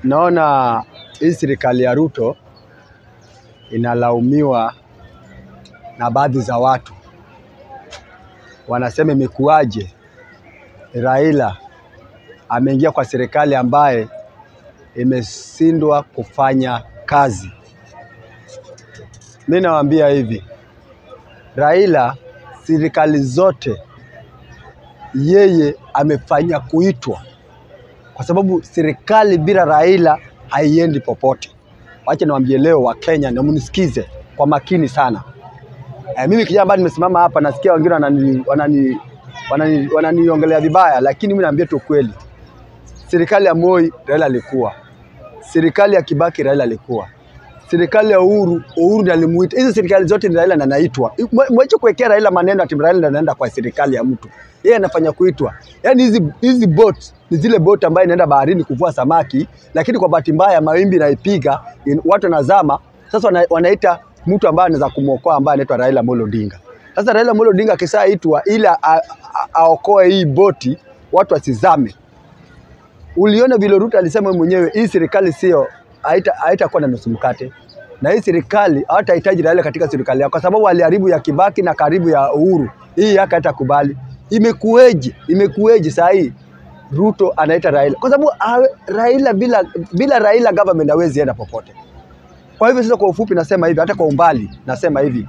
Naona hii serikali ya Ruto inalaumiwa na baadhi za watu. Wanasema imekuaje Raila ameingia kwa serikali ambaye imeshindwa kufanya kazi. Mimi nawaambia hivi, Raila serikali zote yeye amefanya kuitwa, kwa sababu serikali bila Raila haiendi popote. Wacha niwaambie leo wa Kenya na mnisikize kwa makini sana. Mimi kijana ambaye nimesimama hapa nasikia wengine wananiongelea vibaya, lakini mimi naambia tu kweli. Serikali ya Moi Raila alikuwa. Serikali ya Kibaki Raila alikuwa. Serikali ya Uhuru ndiye alimuita. Hizo serikali zote ni Raila anaitwa. Mwache kuwekea Raila maneno ati Raila anaenda kwa serikali ya mtu. Yeye anafanya kuitwa. Yaani hizi boats ni zile boat ambaye inaenda baharini kuvua samaki, lakini kwa bahati mbaya mawimbi naipiga, watu wanazama. Sasa wanaita mtu ambaye anaweza kumuokoa ambaye anaitwa Raila Amolo Odinga. Sasa Raila Amolo Odinga akisaitwa ili aokoe hii boti watu wasizame. Uliona vile Ruto alisema mwenyewe hii serikali sio haitakuwa na nusu mkate. Na hii serikali hatahitaji Raila katika serikali yake kwa sababu aliharibu ya Kibaki na karibu ya Uhuru. Hii yake hatakubali. Imekueje saa hii Ruto anaita Raila? Kwa sababu Raila bila Raila government hawezi enda popote. Kwa hivyo sasa kwa ufupi nasema hivi, hata kwa umbali nasema hivi.